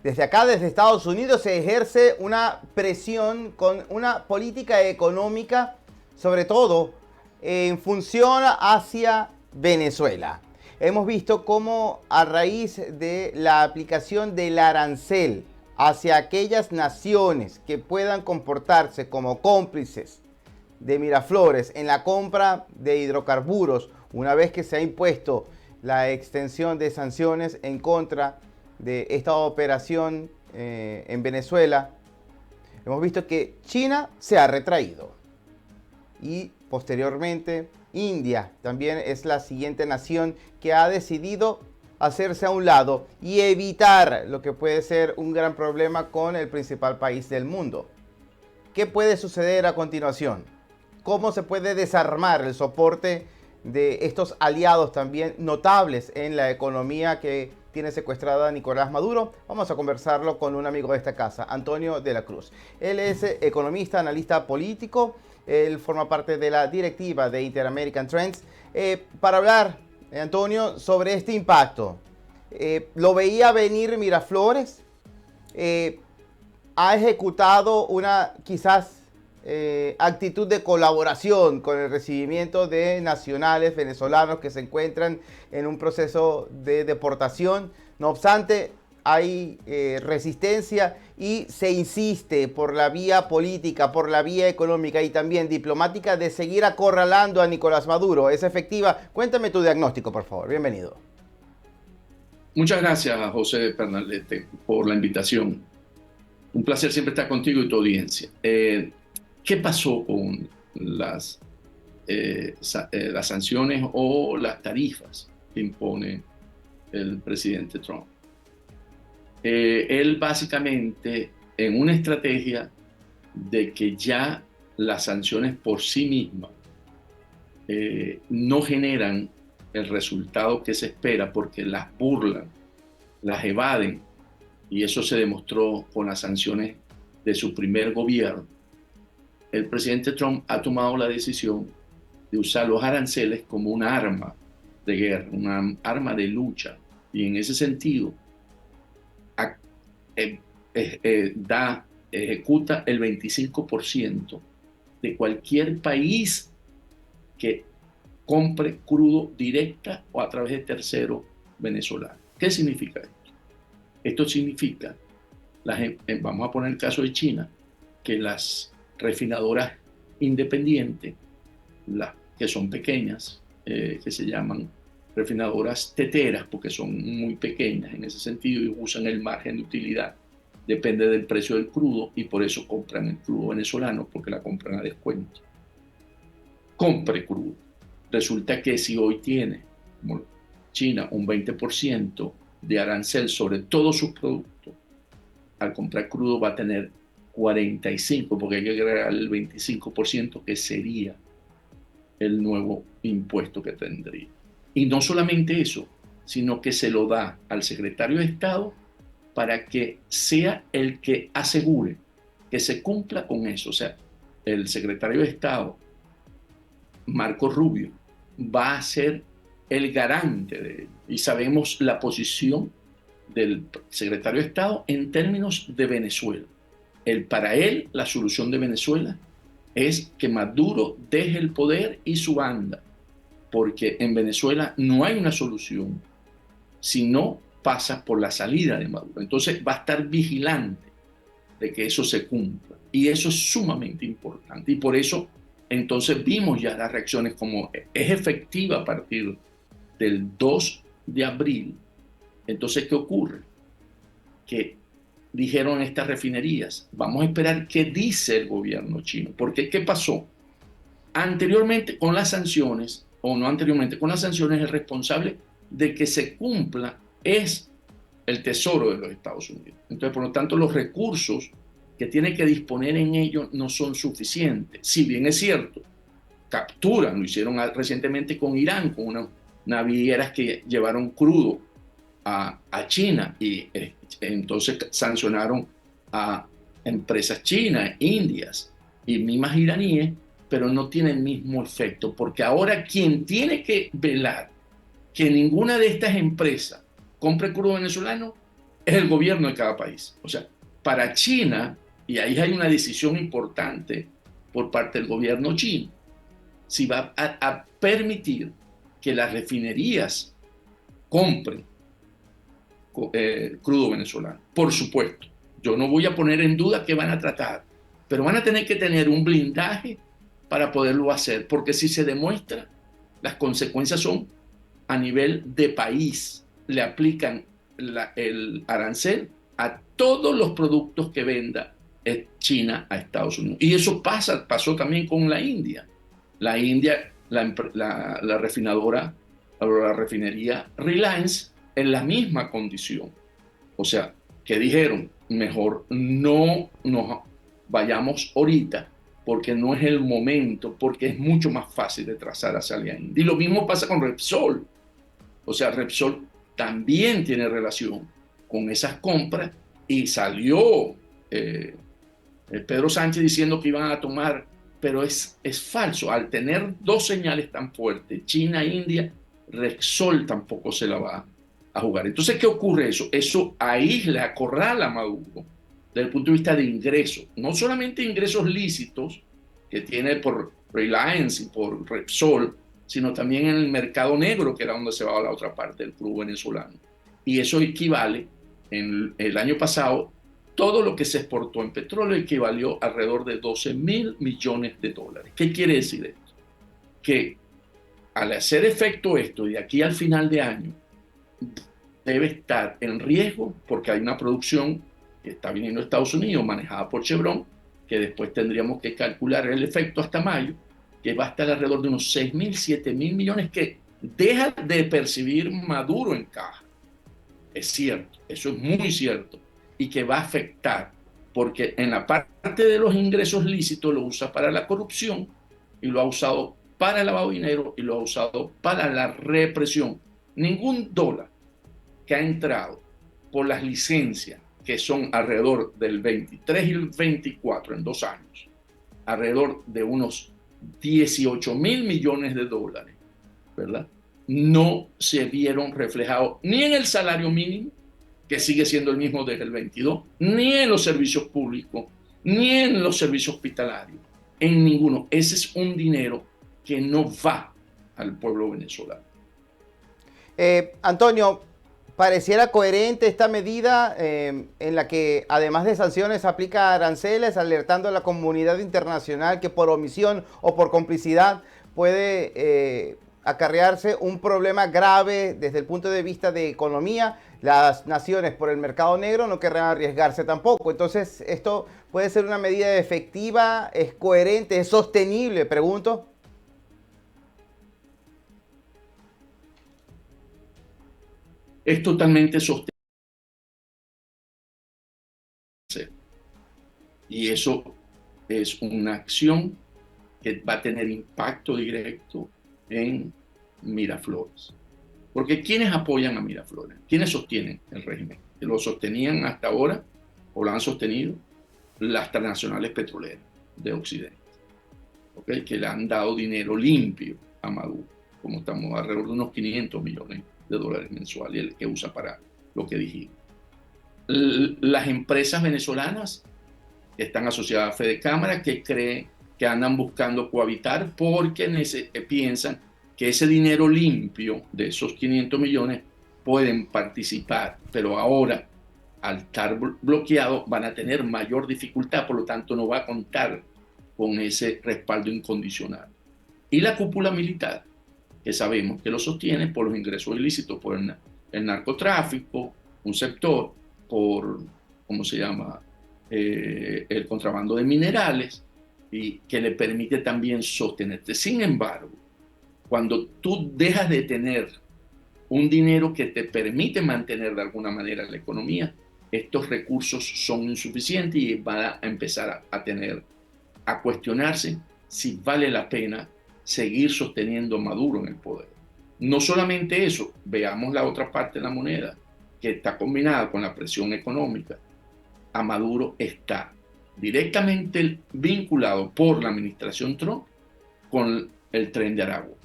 Desde acá, desde Estados Unidos, se ejerce una presión con una política económica, sobre todo en función hacia Venezuela. Hemos visto cómo a raíz de la aplicación del arancel hacia aquellas naciones que puedan comportarse como cómplices de Miraflores en la compra de hidrocarburos, una vez que se ha impuesto la extensión de sanciones en contra de esta operación en Venezuela, hemos visto que China se ha retraído y posteriormente India también es la siguiente nación que ha decidido hacerse a un lado y evitar lo que puede ser un gran problema con el principal país del mundo. ¿Qué puede suceder a continuación? ¿Cómo se puede desarmar el soporte de estos aliados también notables en la economía que tiene secuestrada a Nicolás Maduro? Vamos a conversarlo con un amigo de esta casa, Antonio de la Cruz. Él es economista, analista político. Él forma parte de la directiva de Inter-American Trends. Para hablar, Antonio, sobre este impacto. ¿Lo veía venir Miraflores? ¿Ha ejecutado una quizás actitud de colaboración con el recibimiento de nacionales venezolanos que se encuentran en un proceso de deportación? No obstante, hay resistencia y se insiste por la vía política, por la vía económica y también diplomática de seguir acorralando a Nicolás Maduro. ¿Es efectiva? Cuéntame tu diagnóstico, por favor. Bienvenido. Muchas gracias, José Pernaldete, por la invitación. Un placer siempre estar contigo y tu audiencia. ¿Qué pasó con las sanciones o las tarifas que impone el presidente Trump? Él básicamente, en una estrategia de que ya las sanciones por sí mismas no generan el resultado que se espera porque las burlan, las evaden, y eso se demostró con las sanciones de su primer gobierno. El presidente Trump ha tomado la decisión de usar los aranceles como una arma de guerra, una arma de lucha, y en ese sentido ejecuta el 25% de cualquier país que compre crudo directa o a través de terceros venezolanos. ¿Qué significa esto? Esto significa, vamos a poner el caso de China, que las refinadoras independientes, las que son pequeñas, que se llaman refinadoras teteras, porque son muy pequeñas en ese sentido y usan el margen de utilidad, depende del precio del crudo, y por eso compran el crudo venezolano, porque la compran a descuento. Compre crudo. Resulta que si hoy tiene, como China, un 20% de arancel sobre todos sus productos, al comprar crudo va a tener 45%, porque hay que agregar el 25% que sería el nuevo impuesto que tendría. Y no solamente eso, sino que se lo da al secretario de Estado para que sea el que asegure que se cumpla con eso. O sea, el secretario de Estado, Marco Rubio, va a ser el garante de él. Y sabemos la posición del secretario de Estado en términos de Venezuela. Para él, la solución de Venezuela es que Maduro deje el poder y su banda, porque en Venezuela no hay una solución si no pasa por la salida de Maduro. Entonces va a estar vigilante de que eso se cumpla, y eso es sumamente importante, y por eso entonces vimos ya las reacciones como es efectiva a partir del 2 de abril. Entonces, ¿qué ocurre? Que dijeron estas refinerías, vamos a esperar qué dice el gobierno chino, porque ¿qué pasó? Anteriormente con las sanciones, o no anteriormente, con las sanciones, el responsable de que se cumpla es el Tesoro de los Estados Unidos. Entonces, por lo tanto, los recursos que tiene que disponer en ello no son suficientes. Si bien es cierto, capturan, lo hicieron recientemente con Irán, con unas navieras que llevaron crudo a China, y entonces sancionaron a empresas chinas, indias y mismas iraníes, pero no tiene el mismo efecto, porque ahora quien tiene que velar que ninguna de estas empresas compre crudo venezolano es el gobierno de cada país. O sea, para China, y ahí hay una decisión importante por parte del gobierno chino, si va a permitir que las refinerías compren crudo venezolano. Por supuesto, yo no voy a poner en duda que van a tratar, pero van a tener que tener un blindaje para poderlo hacer, porque si se demuestra, las consecuencias son a nivel de país. Le aplican el arancel a todos los productos que venda China a Estados Unidos. Y eso pasó también con la India. La India, la refinadora, la refinería Reliance, en la misma condición. O sea, que dijeron, mejor no nos vayamos ahorita, porque no es el momento, porque es mucho más fácil de trazar hacia la India. Y lo mismo pasa con Repsol. O sea, Repsol también tiene relación con esas compras y salió Pedro Sánchez diciendo que iban a tomar, pero es falso. Al tener dos señales tan fuertes, China e India, Repsol tampoco se la va a jugar. Entonces, ¿qué ocurre eso? Eso aísla, acorrala a Maduro desde el punto de vista de ingresos. No solamente ingresos lícitos que tiene por Reliance y por Repsol, sino también en el mercado negro, que era donde se va a la otra parte del crudo venezolano. Y eso equivale, en el año pasado, todo lo que se exportó en petróleo equivalió a alrededor de 12.000 millones de dólares. ¿Qué quiere decir esto? Que al hacer efecto esto, de aquí al final de año, debe estar en riesgo porque hay una producción que está viniendo de Estados Unidos, manejada por Chevron, que después tendríamos que calcular el efecto hasta mayo, que va a estar alrededor de unos 6.000, 7.000 millones que deja de percibir Maduro en caja. Es cierto, eso es muy cierto, y que va a afectar, porque en la parte de los ingresos lícitos lo usa para la corrupción y lo ha usado para el lavado de dinero y lo ha usado para la represión. Ningún dólar que ha entrado por las licencias, que son alrededor del 23 y el 24 en 2 años, alrededor de unos 18.000 millones de dólares, ¿verdad? No se vieron reflejados ni en el salario mínimo, que sigue siendo el mismo desde el 22, ni en los servicios públicos, ni en los servicios hospitalarios, en ninguno. Ese es un dinero que no va al pueblo venezolano. Antonio, pareciera coherente esta medida en la que además de sanciones aplica aranceles, alertando a la comunidad internacional que por omisión o por complicidad puede acarrearse un problema grave desde el punto de vista de economía. Las naciones por el mercado negro no querrán arriesgarse tampoco. Entonces, ¿esto puede ser una medida efectiva, es coherente, es sostenible? Pregunto. Es totalmente sostenible. Y eso es una acción que va a tener impacto directo en Miraflores. Porque ¿quiénes apoyan a Miraflores? ¿Quiénes sostienen el régimen? Lo sostenían hasta ahora, o lo han sostenido, las transnacionales petroleras de Occidente, ¿okay? Que le han dado dinero limpio a Maduro, como estamos alrededor de unos 500 millones de dólares mensuales, el que usa para lo que dijimos. Las empresas venezolanas que están asociadas a Fede Cámara, que creen que andan buscando cohabitar porque piensan que ese dinero limpio de esos 500 millones pueden participar, pero ahora al estar bloqueado van a tener mayor dificultad, por lo tanto no va a contar con ese respaldo incondicional. Y la cúpula militar, que sabemos que lo sostiene por los ingresos ilícitos, por el narcotráfico, un sector, por, ¿cómo se llama?, el contrabando de minerales, y que le permite también sostenerte. Sin embargo, cuando tú dejas de tener un dinero que te permite mantener de alguna manera la economía, estos recursos son insuficientes y van a empezar a cuestionarse si vale la pena seguir sosteniendo a Maduro en el poder. No solamente eso, veamos la otra parte de la moneda, que está combinada con la presión económica. A Maduro está directamente vinculado por la administración Trump con el Tren de Aragua.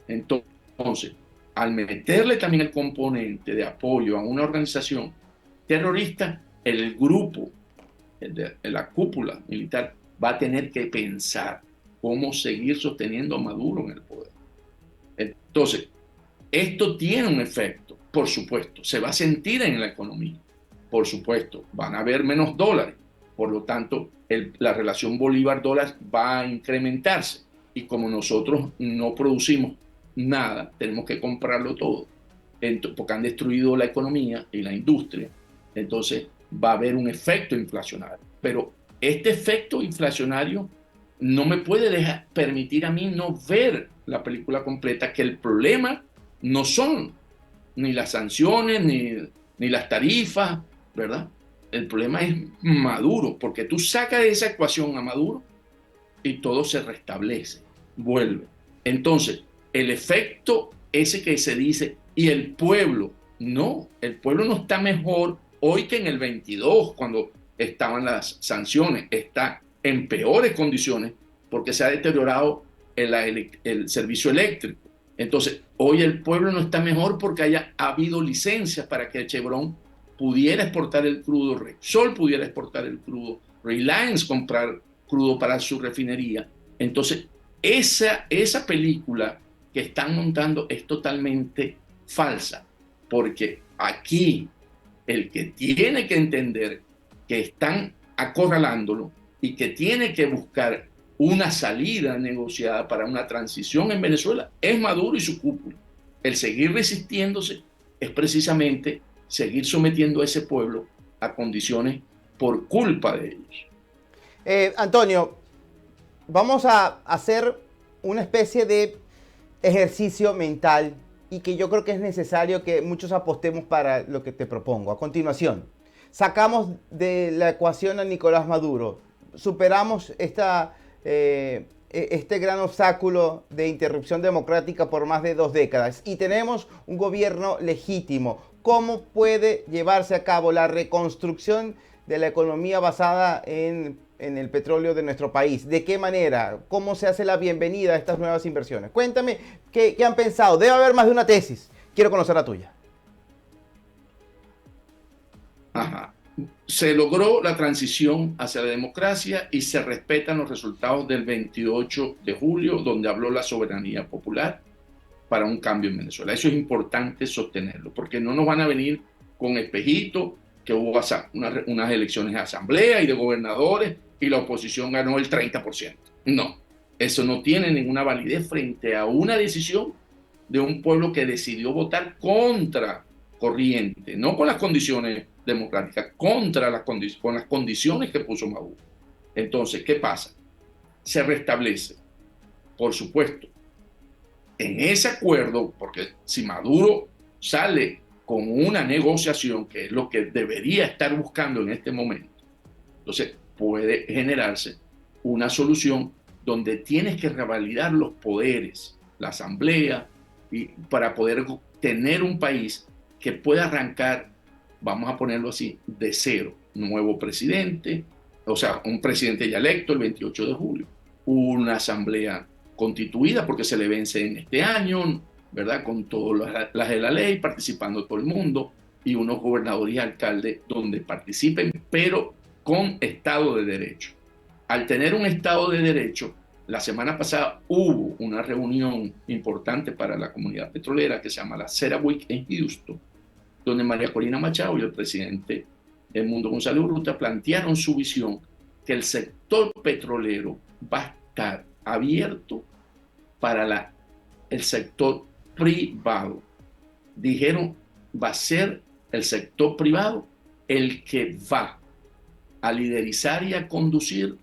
Entonces, al meterle también el componente de apoyo a una organización terrorista, el grupo, la cúpula militar, va a tener que pensar cómo seguir sosteniendo a Maduro en el poder. Entonces, esto tiene un efecto, por supuesto, se va a sentir en la economía, por supuesto, van a haber menos dólares, por lo tanto, la relación Bolívar-dólar va a incrementarse, y como nosotros no producimos nada, tenemos que comprarlo todo, porque han destruido la economía y la industria, entonces va a haber un efecto inflacionario. Pero este efecto inflacionario no me puede permitir a mí no ver la película completa, que el problema no son ni las sanciones, ni las tarifas, ¿verdad? El problema es Maduro, porque tú sacas de esa ecuación a Maduro y todo se restablece, vuelve. Entonces, el efecto ese que se dice, y el pueblo no está mejor hoy que en el 22, cuando estaban las sanciones, está en peores condiciones porque se ha deteriorado el servicio eléctrico. Entonces, hoy el pueblo no está mejor porque haya habido licencias para que Chevron pudiera exportar el crudo, Repsol pudiera exportar el crudo, Reliance comprar crudo para su refinería. Entonces, esa película que están montando es totalmente falsa, porque aquí el que tiene que entender que están acorralándolo y que tiene que buscar una salida negociada para una transición en Venezuela es Maduro y su cúpula. El seguir resistiéndose es precisamente seguir sometiendo a ese pueblo a condiciones por culpa de ellos. Antonio, vamos a hacer una especie de ejercicio mental y que yo creo que es necesario que muchos apostemos para lo que te propongo. A continuación, sacamos de la ecuación a Nicolás Maduro, superamos este gran obstáculo de interrupción democrática por más de 2 décadas y tenemos un gobierno legítimo. ¿Cómo puede llevarse a cabo la reconstrucción de la economía basada en el petróleo de nuestro país? ¿De qué manera? ¿Cómo se hace la bienvenida a estas nuevas inversiones? Cuéntame, ¿qué han pensado? Debe haber más de una tesis. Quiero conocer la tuya. Ajá. Se logró la transición hacia la democracia y se respetan los resultados del 28 de julio, donde habló la soberanía popular para un cambio en Venezuela. Eso es importante sostenerlo, porque no nos van a venir con espejitos que hubo unas elecciones de asamblea y de gobernadores y la oposición ganó el 30%. No, eso no tiene ninguna validez frente a una decisión de un pueblo que decidió votar contra corriente, no con las condiciones democráticas, con las condiciones que puso Maduro. Entonces, ¿qué pasa? Se restablece, por supuesto, en ese acuerdo, porque si Maduro sale con una negociación, que es lo que debería estar buscando en este momento, entonces puede generarse una solución donde tienes que revalidar los poderes, la asamblea, y para poder tener un país que pueda arrancar, vamos a ponerlo así, de cero. Nuevo presidente, o sea, un presidente ya electo el 28 de julio, una asamblea constituida porque se le vence en este año, ¿verdad? Con todas las de la ley, participando todo el mundo, y unos gobernadores y alcaldes donde participen, pero con Estado de Derecho. Al tener un Estado de Derecho, la semana pasada hubo una reunión importante para la comunidad petrolera que se llama la CERAWeek en Houston, donde María Corina Machado y el presidente Edmundo González Urrutia plantearon su visión que el sector petrolero va a estar abierto para el sector privado. Dijeron, va a ser el sector privado el que va a liderizar y a conducir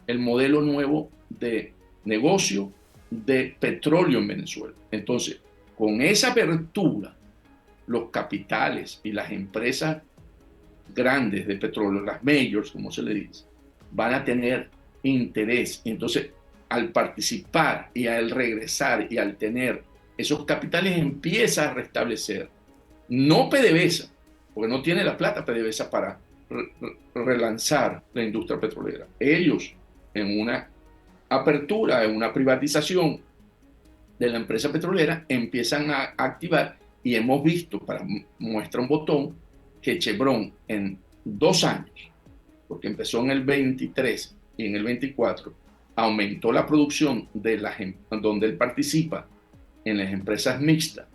el modelo nuevo de negocio de petróleo en Venezuela. Entonces, con esa apertura, los capitales y las empresas grandes de petróleo, las majors, como se le dice, van a tener interés. Entonces, al participar y al regresar y al tener esos capitales, empieza a restablecer, no PDVSA, porque no tiene la plata PDVSA para relanzar la industria petrolera. Ellos, en una apertura, en una privatización de la empresa petrolera, empiezan a activar, y hemos visto, para muestra un botón, que Chevron en 2 años, porque empezó en el 23 y en el 24, aumentó la producción de donde él participa en las empresas mixtas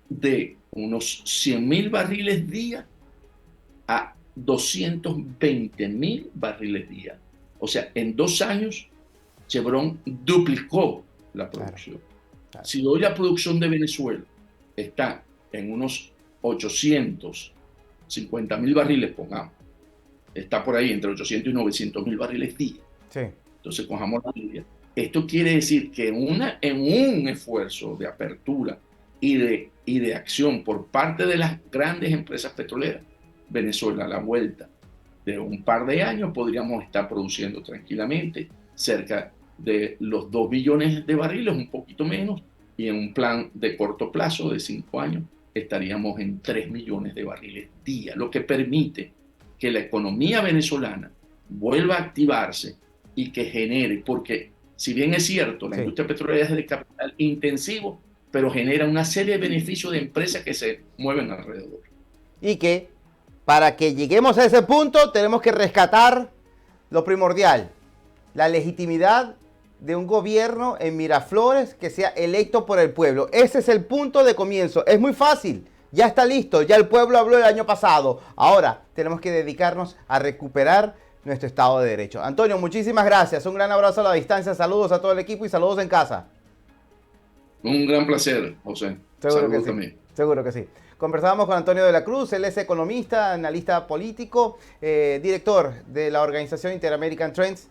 de unos 100.000 barriles día a 220.000 barriles día. O sea, en 2 años, Chevron duplicó la producción. Claro. Si hoy la producción de Venezuela está en unos 850.000 barriles, pongamos, está por ahí entre 800 y 900.000 barriles día. Sí. Entonces, cojamos la media. Esto quiere decir que en un esfuerzo de apertura y de acción por parte de las grandes empresas petroleras, Venezuela a la vuelta de un par de años podríamos estar produciendo tranquilamente cerca de los 2 billones de barriles, un poquito menos, y en un plan de corto plazo de 5 años estaríamos en 3 millones de barriles día, lo que permite que la economía venezolana vuelva a activarse y que genere, porque si bien es cierto, la industria petrolera es de capital intensivo, pero genera una serie de beneficios de empresas que se mueven alrededor. Y que para que lleguemos a ese punto tenemos que rescatar lo primordial, la legitimidad de un gobierno en Miraflores que sea electo por el pueblo. Ese es el punto de comienzo. Es muy fácil, ya está listo, ya el pueblo habló el año pasado. Ahora tenemos que dedicarnos a recuperar nuestro Estado de Derecho. Antonio, muchísimas gracias. Un gran abrazo a la distancia. Saludos a todo el equipo y saludos en casa. Un gran placer, José. Seguro que sí. También. Seguro que sí. Conversábamos con Antonio de la Cruz, él es economista, analista político, director de la organización Inter-American Trends.